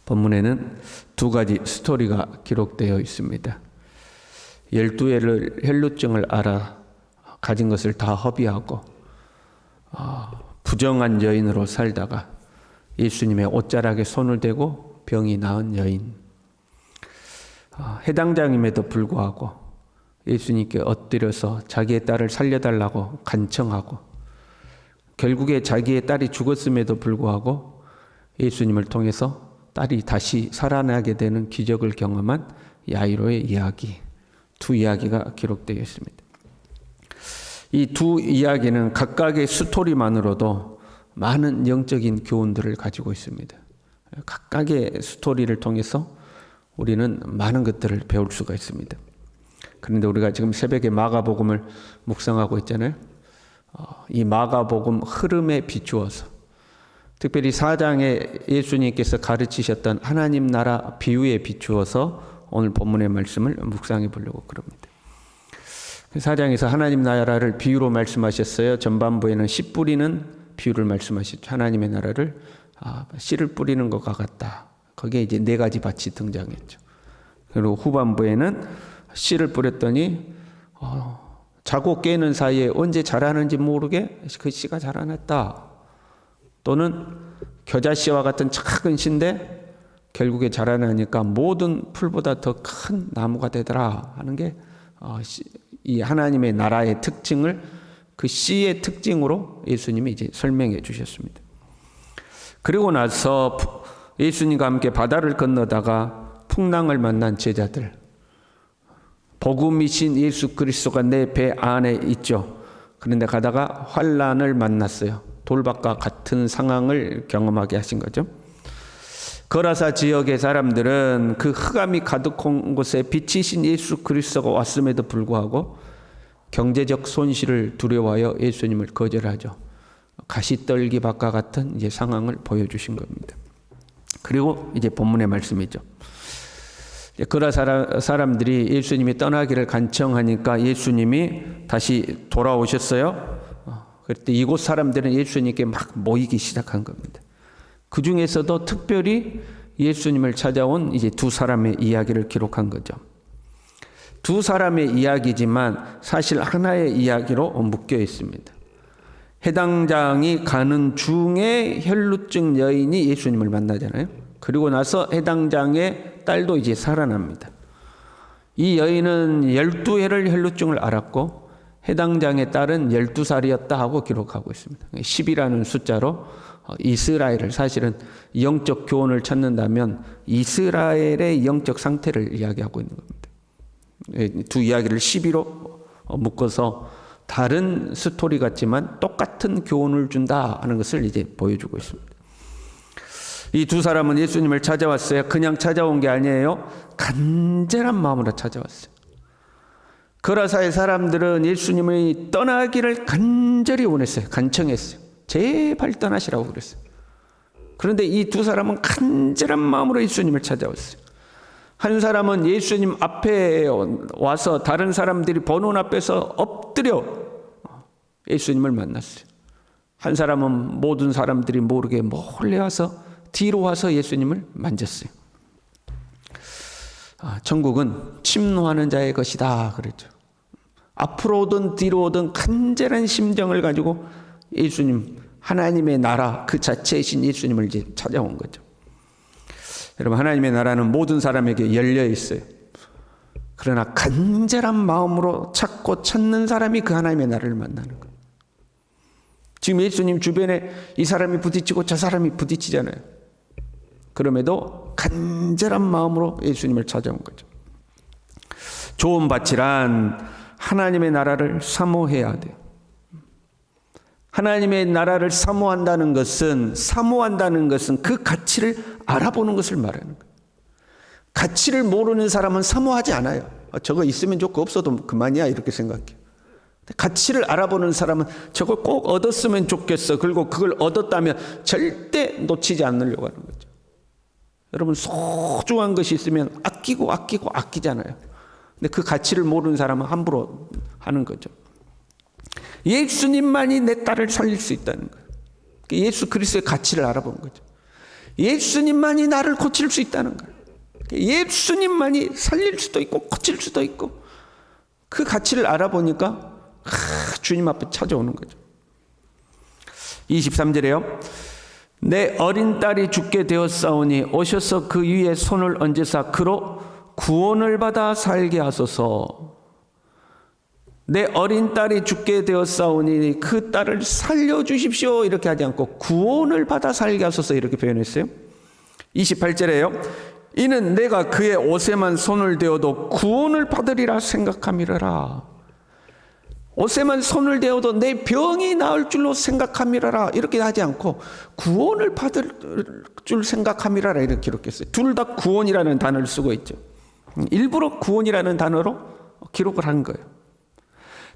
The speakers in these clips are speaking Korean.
본문에는 두 가지 스토리가 기록되어 있습니다. 12해를 혈루증을 앓아 가진 것을 다 허비하고 부정한 여인으로 살다가 예수님의 옷자락에 손을 대고 병이 나은 여인. 해당장임에도 불구하고 예수님께 엎드려서 자기의 딸을 살려달라고 간청하고 결국에 자기의 딸이 죽었음에도 불구하고 예수님을 통해서 딸이 다시 살아나게 되는 기적을 경험한 야이로의 이야기, 두 이야기가 기록되어 있습니다. 이 두 이야기는 각각의 스토리만으로도 많은 영적인 교훈들을 가지고 있습니다. 각각의 스토리를 통해서 우리는 많은 것들을 배울 수가 있습니다. 그런데 우리가 지금 새벽에 마가복음을 묵상하고 있잖아요. 이 마가복음 흐름에 비추어서 특별히 4장에 예수님께서 가르치셨던 하나님 나라 비유에 비추어서 오늘 본문의 말씀을 묵상해 보려고 그럽니다. 4장에서 하나님 나라를 비유로 말씀하셨어요. 전반부에는 씨 뿌리는 비유를 말씀하셨죠. 하나님의 나라를 씨를 뿌리는 것과 같다. 거기에 이제 4가지 밭이 등장했죠. 그리고 후반부에는 씨를 뿌렸더니 자고 깨는 사이에 언제 자라는지 모르게 그 씨가 자라났다. 또는 겨자씨와 같은 작은 씨인데 결국에 자라나니까 모든 풀보다 더 큰 나무가 되더라 하는 게 이 하나님의 나라의 특징을 그 씨의 특징으로 예수님이 이제 설명해 주셨습니다. 그리고 나서 예수님과 함께 바다를 건너다가 풍랑을 만난 제자들, 복음이신 예수 그리스도가 내 배 안에 있죠. 그런데 가다가 환난을 만났어요. 돌박과 같은 상황을 경험하게 하신 거죠. 거라사 지역의 사람들은 그 흑암이 가득한 곳에 빛이신 예수 그리스도가 왔음에도 불구하고 경제적 손실을 두려워하여 예수님을 거절하죠. 가시떨기밭과 같은 이제 상황을 보여주신 겁니다. 그리고 이제 본문의 말씀이죠. 거라사 사람들이 예수님이 떠나기를 간청하니까 예수님이 다시 돌아오셨어요. 그때 이곳 사람들은 예수님께 막 모이기 시작한 겁니다. 그 중에서도 특별히 예수님을 찾아온 이제 두 사람의 이야기를 기록한 거죠. 두 사람의 이야기지만 사실 하나의 이야기로 묶여 있습니다. 해당장이 가는 중에 혈루증 여인이 예수님을 만나잖아요. 그리고 나서 해당장의 딸도 이제 살아납니다. 이 여인은 12해를 혈루증을 앓았고 해당장의 딸은 12살이었다 하고 기록하고 있습니다. 10이라는 숫자로 이스라엘을, 사실은 영적 교훈을 찾는다면 이스라엘의 영적 상태를 이야기하고 있는 겁니다. 두 이야기를 12로 묶어서 다른 스토리 같지만 똑같은 교훈을 준다 하는 것을 이제 보여주고 있습니다. 이 두 사람은 예수님을 찾아왔어요. 그냥 찾아온 게 아니에요. 간절한 마음으로 찾아왔어요. 거라사의 사람들은 예수님이 떠나기를 간절히 원했어요. 간청했어요. 제발 떠나시라고 그랬어요. 그런데 이 두 사람은 간절한 마음으로 예수님을 찾아왔어요. 한 사람은 예수님 앞에 와서 다른 사람들이 보는 앞에서 엎드려 예수님을 만났어요. 한 사람은 모든 사람들이 모르게 몰래 와서 뒤로 와서 예수님을 만졌어요. 천국은 침노하는 자의 것이다 그랬죠. 앞으로 오든 뒤로 오든 간절한 심정을 가지고 예수님, 하나님의 나라 그 자체이신 예수님을 이제 찾아온 거죠. 여러분, 하나님의 나라는 모든 사람에게 열려 있어요. 그러나 간절한 마음으로 찾고 찾는 사람이 그 하나님의 나라를 만나는 거예요. 지금 예수님 주변에 이 사람이 부딪히고 저 사람이 부딪히잖아요. 그럼에도 간절한 마음으로 예수님을 찾아온 거죠. 좋은 밭이란 하나님의 나라를 사모해야 돼요. 하나님의 나라를 사모한다는 것은 그 가치를 알아보는 것을 말하는 거예요. 가치를 모르는 사람은 사모하지 않아요. 저거 있으면 좋고 없어도 그만이야 이렇게 생각해요. 가치를 알아보는 사람은 저걸 꼭 얻었으면 좋겠어. 그리고 그걸 얻었다면 절대 놓치지 않으려고 하는 거죠. 여러분, 소중한 것이 있으면 아끼잖아요. 근데 그 가치를 모르는 사람은 함부로 하는 거죠. 예수님만이 내 딸을 살릴 수 있다는 거예요. 예수 그리스도의 가치를 알아본 거죠. 예수님만이 나를 고칠 수 있다는 거예요. 예수님만이 살릴 수도 있고 고칠 수도 있고, 그 가치를 알아보니까 주님 앞에 찾아오는 거죠. 23절에요. 내 어린 딸이 죽게 되었사오니 오셔서 그 위에 손을 얹으사 그로 구원을 받아 살게 하소서. 내 어린 딸이 죽게 되었사오니 그 딸을 살려주십시오 이렇게 하지 않고 구원을 받아 살게 하소서 이렇게 표현했어요. 28절에요. 이는 내가 그의 옷에만 손을 대어도 구원을 받으리라 생각함이라라. 옷에만 손을 대어도 내 병이 나을 줄로 생각함이라라 이렇게 하지 않고 구원을 받을 줄 생각함이라라 이렇게 기록했어요. 둘 다 구원이라는 단어를 쓰고 있죠. 일부러 구원이라는 단어로 기록을 한 거예요.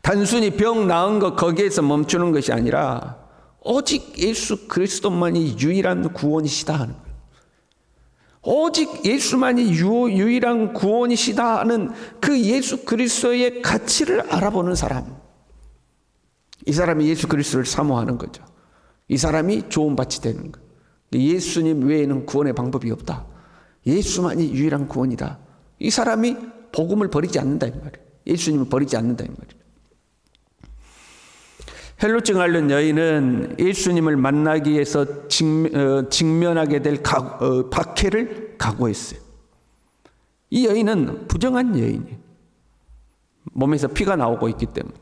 단순히 병 나은 것 거기에서 멈추는 것이 아니라 오직 예수 그리스도만이 유일한 구원이시다 하는 거예요. 오직 예수만이 유일한 구원이시다 하는 그 예수 그리스도의 가치를 알아보는 사람, 이 사람이 예수 그리스도를 사모하는 거죠. 이 사람이 구원받게 되는 거예요. 예수님 외에는 구원의 방법이 없다. 예수만이 유일한 구원이다. 이 사람이 복음을 버리지 않는다 이 말이에요. 예수님을 버리지 않는다 이 말이에요. 헬루증 앓는 여인은 예수님을 만나기 위해서 직면하게 될 박해를 각오했어요. 이 여인은 부정한 여인이에요. 몸에서 피가 나오고 있기 때문에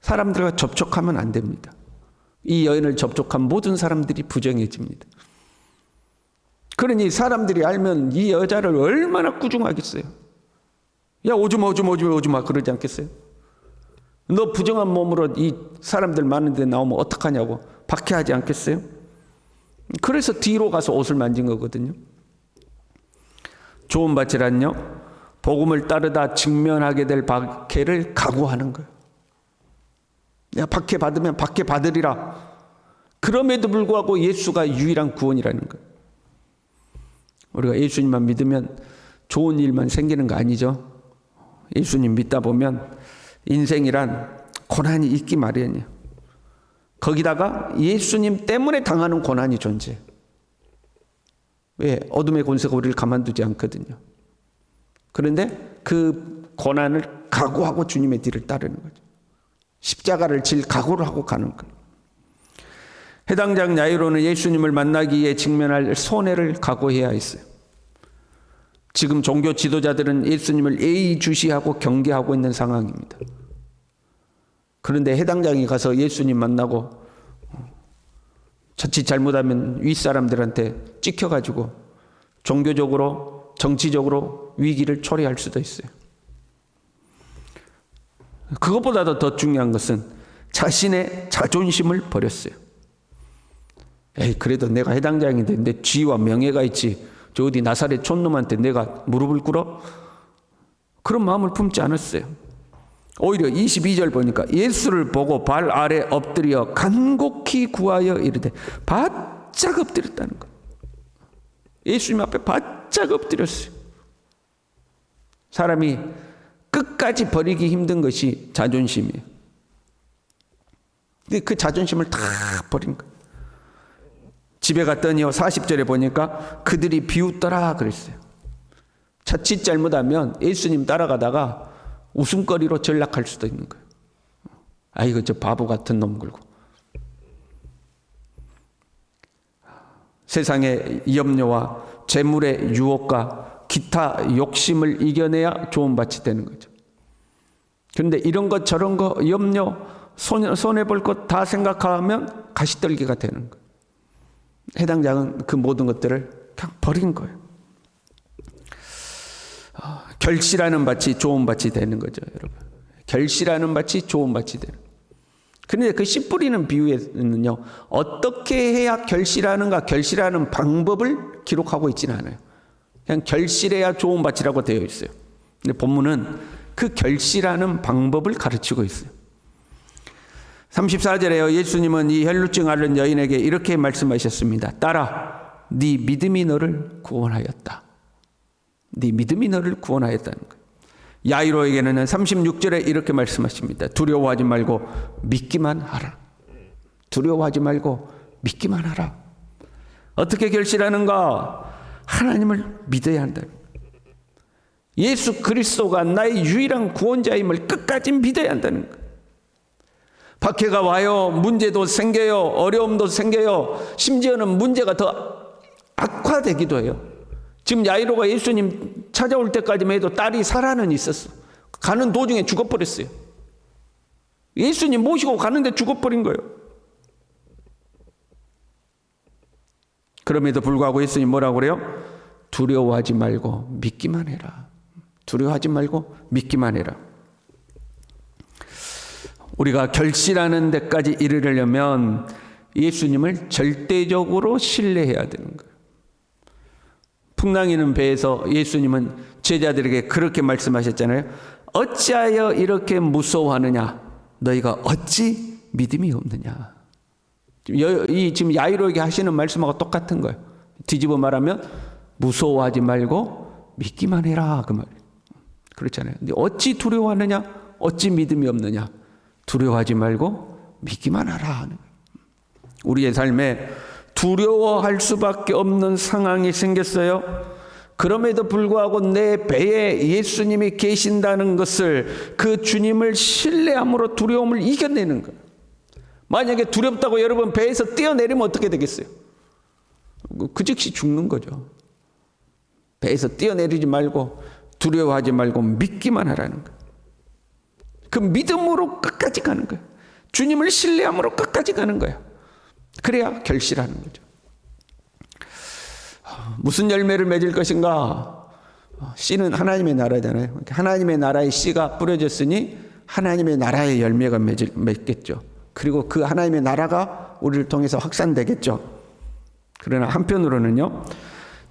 사람들과 접촉하면 안 됩니다. 이 여인을 접촉한 모든 사람들이 부정해집니다. 그러니 사람들이 알면 이 여자를 얼마나 꾸중하겠어요. 야 오지마 그러지 않겠어요? 너 부정한 몸으로 이 사람들 많은데 나오면 어떡하냐고 박해하지 않겠어요? 그래서 뒤로 가서 옷을 만진 거거든요. 좋은 밭이란요, 복음을 따르다 직면하게 될 박해를 각오하는 거예요. 야, 박해 받으면 박해 받으리라. 그럼에도 불구하고 예수가 유일한 구원이라는 거예요. 우리가 예수님만 믿으면 좋은 일만 생기는 거 아니죠. 예수님 믿다 보면 인생이란 고난이 있기 마련이에요. 거기다가 예수님 때문에 당하는 고난이 존재해요. 왜? 어둠의 권세가 우리를 가만두지 않거든요. 그런데 그 고난을 각오하고 주님의 뒤를 따르는 거죠. 십자가를 질 각오를 하고 가는 거예요. 해당장 야이로는 예수님을 만나기 위해 직면할 손해를 각오해야 했어요. 지금 종교 지도자들은 예수님을 예의주시하고 경계하고 있는 상황입니다. 그런데 해당장이 가서 예수님 만나고 자칫 잘못하면 윗사람들한테 찍혀가지고 종교적으로 정치적으로 위기를 초래할 수도 있어요. 그것보다도 더 중요한 것은 자신의 자존심을 버렸어요. 에이, 그래도 내가 해당장인데 내 지위와 명예가 있지, 저 어디 나사렛 촌놈한테 내가 무릎을 꿇어? 그런 마음을 품지 않았어요. 오히려 22절 보니까 예수를 보고 발 아래 엎드려 간곡히 구하여 이르되, 바짝 엎드렸다는 거예요. 예수님 앞에 바짝 엎드렸어요. 사람이 끝까지 버리기 힘든 것이 자존심이에요. 근데 그 자존심을 다 버린 거예요. 집에 갔더니요, 40절에 보니까 그들이 비웃더라 그랬어요. 자칫 잘못하면 예수님 따라가다가 웃음거리로 전락할 수도 있는 거예요. 아이고 저 바보 같은 놈 굴고. 세상의 염려와 재물의 유혹과 기타 욕심을 이겨내야 좋은 밭이 되는 거죠. 그런데 이런 것 저런 거 염려, 손해볼 것 다 생각하면 가시떨기가 되는 거예요. 해당장은 그 모든 것들을 그냥 버린 거예요. 결실하는 밭이 좋은 밭이 되는 거죠, 여러분. 결실하는 밭이 좋은 밭이 되는 거예요. 그런데 그 씨 뿌리는 비유에는요, 어떻게 해야 결실하는가, 결실하는 방법을 기록하고 있지는 않아요. 그냥 결실해야 좋은 밭이라고 되어 있어요. 근데 본문은 그 결실하는 방법을 가르치고 있어요. 34절에요. 예수님은 이 혈루증 앓는 여인에게 이렇게 말씀하셨습니다. 딸아, 네 믿음이 너를 구원하였다. 네 믿음이 너를 구원하였다는 거예요. 야이로에게는 36절에 이렇게 말씀하십니다. 두려워하지 말고 믿기만 하라. 두려워하지 말고 믿기만 하라. 어떻게 결실하는가? 하나님을 믿어야 한다. 예수 그리스도가 나의 유일한 구원자임을 끝까지 믿어야 한다는 거예요. 박해가 와요. 문제도 생겨요. 어려움도 생겨요. 심지어는 문제가 더 악화되기도 해요. 지금 야이로가 예수님 찾아올 때까지만 해도 딸이 살아는 있었어. 가는 도중에 죽어버렸어요. 예수님 모시고 가는데 죽어버린 거예요. 그럼에도 불구하고 예수님 뭐라고 그래요? 두려워하지 말고 믿기만 해라. 두려워하지 말고 믿기만 해라. 우리가 결실하는 데까지 이르려면 예수님을 절대적으로 신뢰해야 되는 거예요. 풍랑이는 배에서 예수님은 제자들에게 그렇게 말씀하셨잖아요. 어찌하여 이렇게 무서워하느냐? 너희가 어찌 믿음이 없느냐? 지금 야이로에게 하시는 말씀하고 똑같은 거예요. 뒤집어 말하면 무서워하지 말고 믿기만 해라 그 말이에요. 그렇잖아요. 근데 어찌 두려워하느냐? 어찌 믿음이 없느냐? 두려워하지 말고 믿기만 하라 하는 거예요. 우리의 삶에 두려워할 수밖에 없는 상황이 생겼어요. 그럼에도 불구하고 내 배에 예수님이 계신다는 것을, 그 주님을 신뢰함으로 두려움을 이겨내는 거예요. 만약에 두렵다고 여러분 배에서 뛰어내리면 어떻게 되겠어요? 그 즉시 죽는 거죠. 배에서 뛰어내리지 말고 두려워하지 말고 믿기만 하라는 거예요. 그 믿음으로 끝까지 가는 거예요. 주님을 신뢰함으로 끝까지 가는 거예요. 그래야 결실하는 거죠. 무슨 열매를 맺을 것인가? 씨는 하나님의 나라잖아요. 하나님의 나라의 씨가 뿌려졌으니 하나님의 나라의 열매가 맺겠죠. 그리고 그 하나님의 나라가 우리를 통해서 확산되겠죠. 그러나 한편으로는요,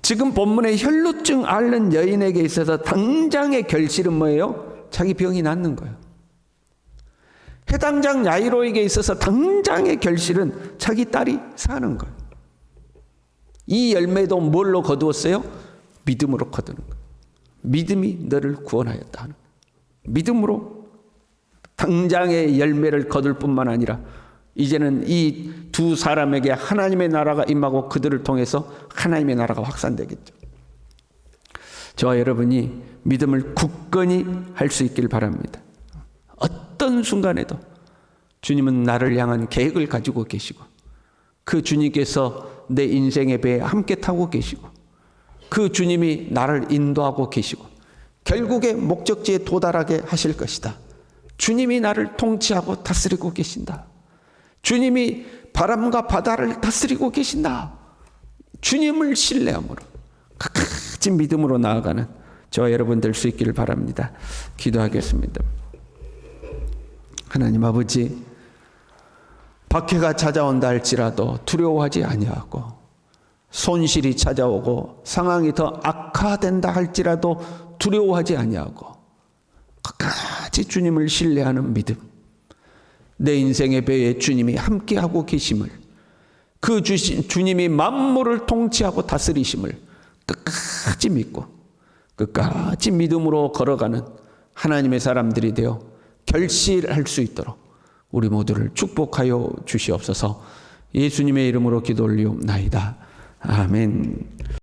지금 본문의 혈루증 앓는 여인에게 있어서 당장의 결실은 뭐예요? 자기 병이 낫는 거예요. 해당장 야이로에게 있어서 당장의 결실은 자기 딸이 사는 거예요. 이 열매도 뭘로 거두었어요? 믿음으로 거두는 거예요. 믿음이 너를 구원하였다 하는 거예요. 믿음으로 당장의 열매를 거둘 뿐만 아니라 이제는 이 두 사람에게 하나님의 나라가 임하고 그들을 통해서 하나님의 나라가 확산되겠죠. 저와 여러분이 믿음을 굳건히 할 수 있길 바랍니다. 어떤 순간에도 주님은 나를 향한 계획을 가지고 계시고, 그 주님께서 내 인생의 배에 함께 타고 계시고, 그 주님이 나를 인도하고 계시고 결국에 목적지에 도달하게 하실 것이다. 주님이 나를 통치하고 다스리고 계신다. 주님이 바람과 바다를 다스리고 계신다. 주님을 신뢰함으로 끝까지 믿음으로 나아가는 저와 여러분 될 수 있기를 바랍니다. 기도하겠습니다. 하나님 아버지, 박해가 찾아온다 할지라도 두려워하지 아니하고, 손실이 찾아오고 상황이 더 악화된다 할지라도 두려워하지 아니하고 끝까지 주님을 신뢰하는 믿음, 내 인생의 배에 주님이 함께하고 계심을, 그 주님이 만물을 통치하고 다스리심을 끝까지 믿고 끝까지 믿음으로 걸어가는 하나님의 사람들이 되어 결실할 수 있도록 우리 모두를 축복하여 주시옵소서. 예수님의 이름으로 기도 올리옵나이다. 아멘.